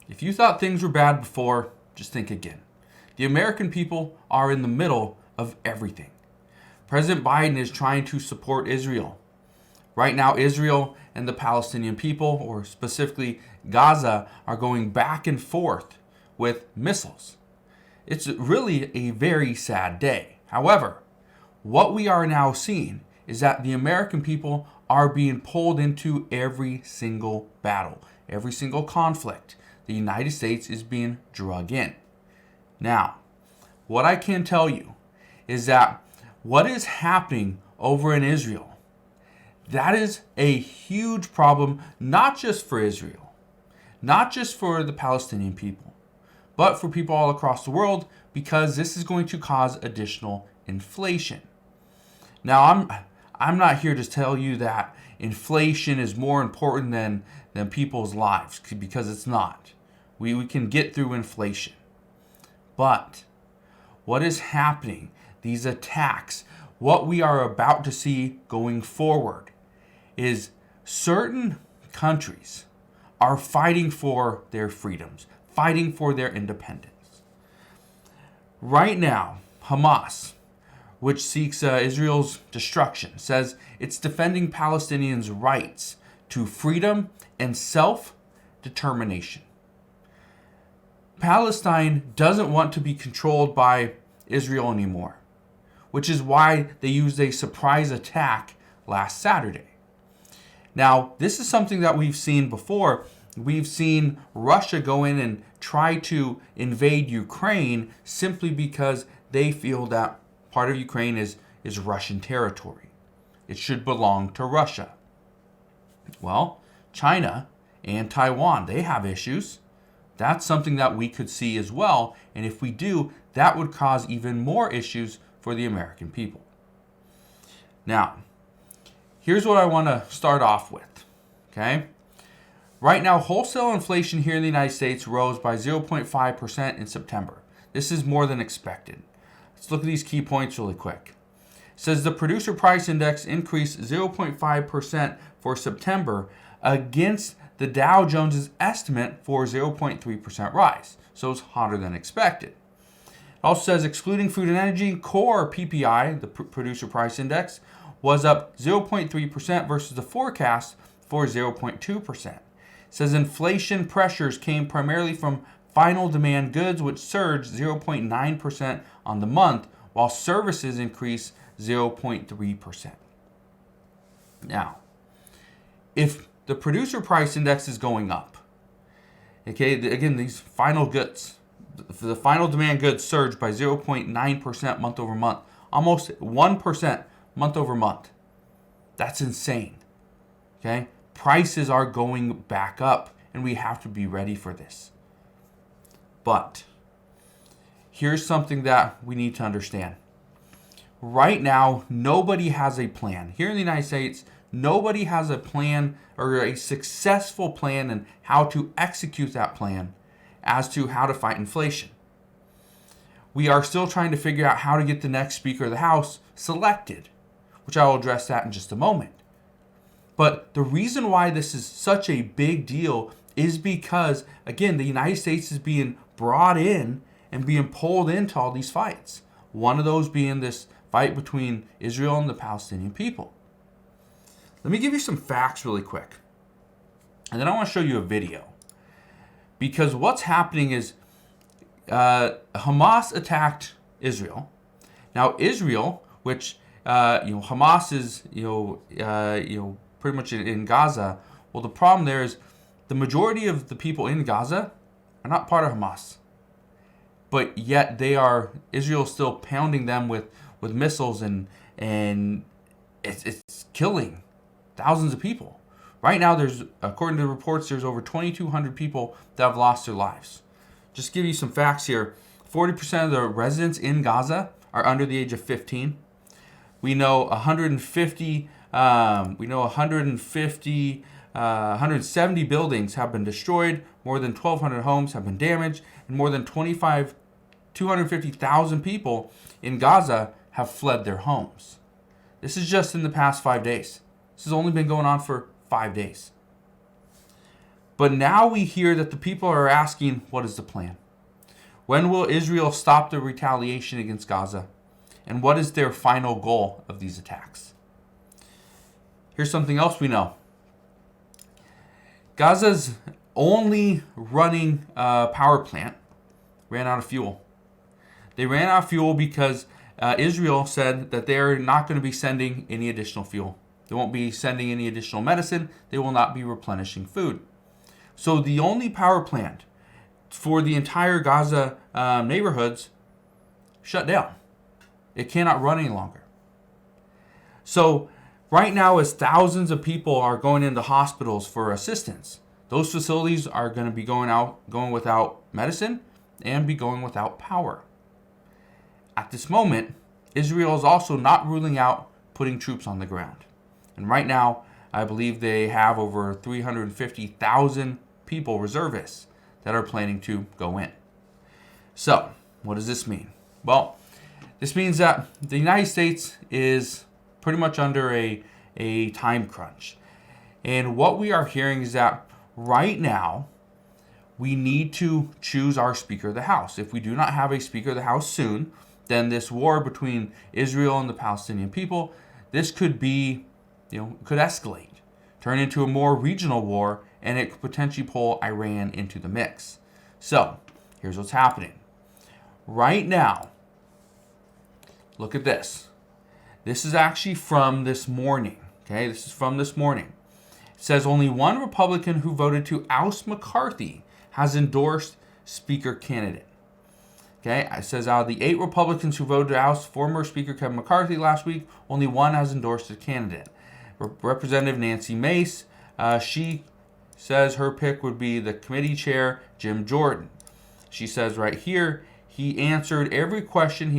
If you thought things were bad before, just think again. The American people are in the middle of everything. President Biden is trying to support Israel. Right now, Israel and the Palestinian people, or specifically Gaza, are going back and forth with missiles. It's really a very sad day. However, what we are now seeing is that the American people are being pulled into every single battle, every single conflict. The United States is being dragged in. Now, what I can tell you is that what is happening over in Israel, that is a huge problem, not just for Israel, not just for the Palestinian people, but for people all across the world, because this is going to cause additional inflation. Now, I'm not here to tell you that inflation is more important than people's lives, because it's not. We can get through inflation. But what is happening, these attacks, what we are about to see going forward, is certain countries are fighting for their freedoms, fighting for their independence. Right now, Hamas, which seeks Israel's destruction, says it's defending Palestinians' rights to freedom and self-determination. Palestine doesn't want to be controlled by Israel anymore, which is why they used a surprise attack last Saturday. Now, this is something that we've seen before. We've seen Russia go in and try to invade Ukraine simply because they feel that part of Ukraine is Russian territory. It should belong to Russia. Well, China and Taiwan, they have issues. That's something that we could see as well. And if we do, that would cause even more issues for the American people. Now, here's what I want to start off with. Okay? Right now, wholesale inflation here in the United States rose by 0.5% in September. This is more than expected. Let's look at these key points really quick. It says the producer price index increased 0.5% for September against the Dow Jones's estimate for 0.3% rise. So it's hotter than expected. It also says excluding food and energy, core PPI, the producer price index, was up 0.3% versus the forecast for 0.2%. It says inflation pressures came primarily from final demand goods, which surged 0.9% on the month, while services increased 0.3%. Now, if the producer price index is going up, okay, again, these final goods, the final demand goods surged by 0.9% month over month, almost 1% month over month. That's insane. Okay? Prices are going back up, and we have to be ready for this. But here's something that we need to understand. Right now, nobody has a plan. Here in the United States, nobody has a plan or a successful plan and how to execute that plan as to how to fight inflation. We are still trying to figure out how to get the next Speaker of the House selected, which I will address that in just a moment. But the reason why this is such a big deal is because, again, the United States is being brought in and being pulled into all these fights. One of those being this fight between Israel and the Palestinian people. Let me give you some facts really quick. And then I want to show you a video. Because what's happening is Hamas attacked Israel. Now Israel, which Hamas is pretty much in Gaza. Well, the problem there is the majority of the people in Gaza are not part of Hamas, but yet Israel is still pounding them with missiles and it's killing thousands of people. Right now, according to reports, there's over 2,200 people that have lost their lives. Just to give you some facts here, 40% of the residents in Gaza are under the age of 15. We know 170 buildings have been destroyed, more than 1,200 homes have been damaged, and more than 250,000 people in Gaza have fled their homes. This is just in the past 5 days. This has only been going on for 5 days. But now we hear that the people are asking, what is the plan? When will Israel stop the retaliation against Gaza? And what is their final goal of these attacks? Here's something else we know. Gaza's only running power plant ran out of fuel. They ran out of fuel because Israel said that they're not going to be sending any additional fuel. They won't be sending any additional medicine. They will not be replenishing food. So the only power plant for the entire Gaza neighborhoods shut down. It cannot run any longer. So right now, as thousands of people are going into hospitals for assistance, those facilities are going to be going without medicine and be going without power. At this moment, Israel is also not ruling out putting troops on the ground. And right now, I believe they have over 350,000 people, reservists, that are planning to go in. So, what does this mean? Well, this means that the United States is pretty much under a time crunch. And what we are hearing is that right now, we need to choose our Speaker of the House. If we do not have a Speaker of the House soon, then this war between Israel and the Palestinian people, this could be, could escalate, turn into a more regional war, and it could potentially pull Iran into the mix. So, here's what's happening. Right now, look at this. This is actually from this morning. Okay, this is from this morning. It says only one Republican who voted to oust McCarthy has endorsed Speaker candidate. Okay, it says out of the 8 Republicans who voted to oust former Speaker Kevin McCarthy last week, only one has endorsed a candidate. Representative Nancy Mace, she says her pick would be the committee chair, Jim Jordan. She says right here, he answered every question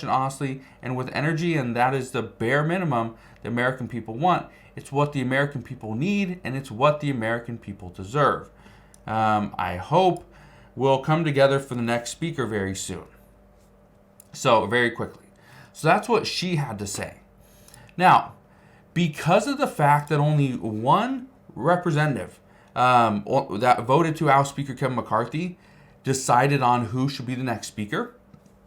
honestly and with energy, and that is the bare minimum the American people want. It's what the American people need, and it's what the American people deserve. I hope we'll come together for the next speaker very soon. So, very quickly. So that's what she had to say. Now, because of the fact that only one representative that voted to oust Speaker Kevin McCarthy decided on who should be the next speaker,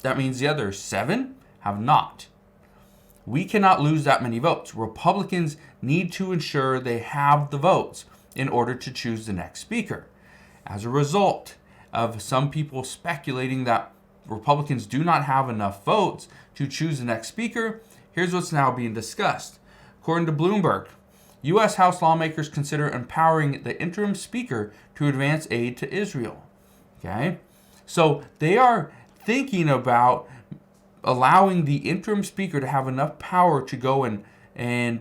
that means the other 7 have not. We cannot lose that many votes. Republicans need to ensure they have the votes in order to choose the next speaker. As a result of some people speculating that Republicans do not have enough votes to choose the next speaker, here's what's now being discussed. According to Bloomberg, U.S. House lawmakers consider empowering the interim speaker to advance aid to Israel. Okay? So they are thinking about allowing the interim speaker to have enough power to go and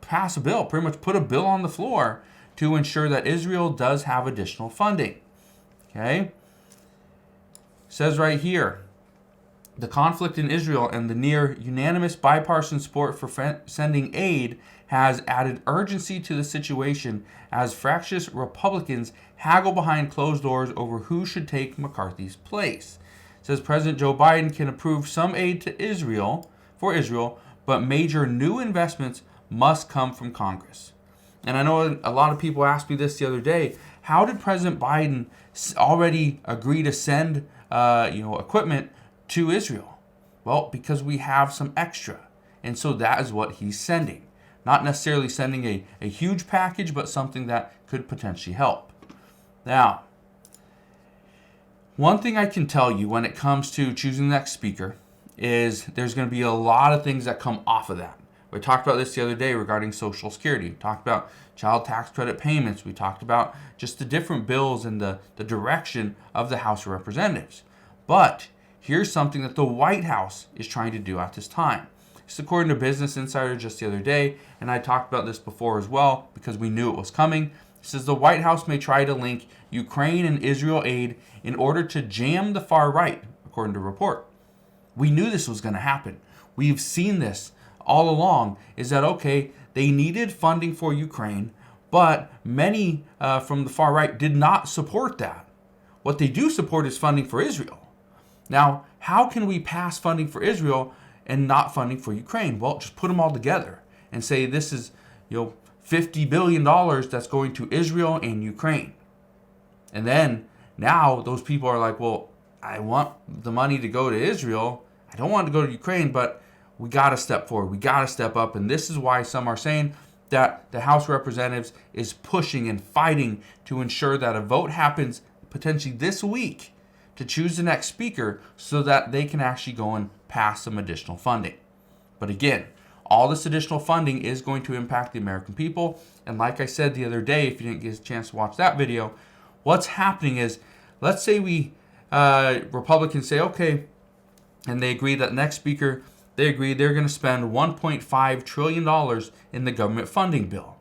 pass a bill, pretty much put a bill on the floor to ensure that Israel does have additional funding. Okay? It says right here, the conflict in Israel and the near unanimous bipartisan support for sending aid has added urgency to the situation as fractious Republicans haggle behind closed doors over who should take McCarthy's place. It says President Joe Biden can approve some aid to Israel, but major new investments must come from Congress. And I know a lot of people asked me this the other day. How did President Biden already agree to send equipment to Israel? Well, because we have some extra. And so that is what he's sending. Not necessarily sending a huge package, but something that could potentially help. Now, one thing I can tell you when it comes to choosing the next speaker is there's going to be a lot of things that come off of that. We talked about this the other day regarding Social Security. We talked about child tax credit payments. We talked about just the different bills and the direction of the House of Representatives. But here's something that the White House is trying to do at this time. It's according to Business Insider just the other day, and I talked about this before as well because we knew it was coming. It says the White House may try to link Ukraine and Israel aid in order to jam the far right, according to a report. We knew this was going to happen. We've seen this all along, is that, okay, they needed funding for Ukraine, but many from the far right did not support that. What they do support is funding for Israel. Now, how can we pass funding for Israel and not funding for Ukraine? Well, just put them all together and say this is, $50 billion that's going to Israel and Ukraine. And then now those people are like, well, I want the money to go to Israel. I don't want it to go to Ukraine, but we got to step forward. We got to step up. And this is why some are saying that the House of Representatives is pushing and fighting to ensure that a vote happens potentially this week to choose the next speaker so that they can actually go and pass some additional funding. But again, all this additional funding is going to impact the American people. And like I said the other day, if you didn't get a chance to watch that video, what's happening is, let's say Republicans say, okay, and they agree that next speaker, they agree they're going to spend $1.5 trillion in the government funding bill.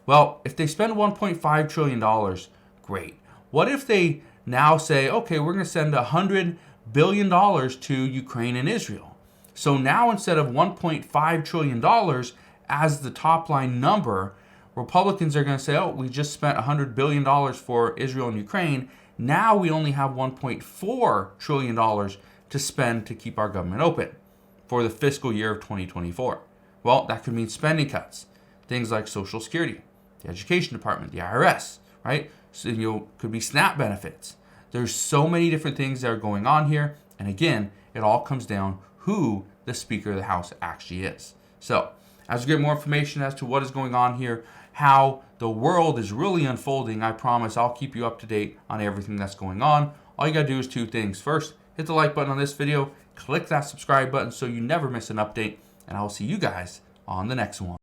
Well, if they spend $1.5 trillion, great. What if they now say, okay, we're going to send $100 billion to Ukraine and Israel? So now instead of $1.5 trillion as the top line number, Republicans are going to say, oh, we just spent $100 billion for Israel and Ukraine. Now we only have $1.4 trillion to spend to keep our government open for the fiscal year of 2024. Well, that could mean spending cuts. Things like Social Security, the Education Department, the IRS, right? So could be SNAP benefits. There's so many different things that are going on here. And again, it all comes down who the Speaker of the House actually is. So as we get more information as to what is going on here, how the world is really unfolding, I promise I'll keep you up to date on everything that's going on. All you got to do is two things. First, hit the like button on this video, click that subscribe button so you never miss an update, and I'll see you guys on the next one.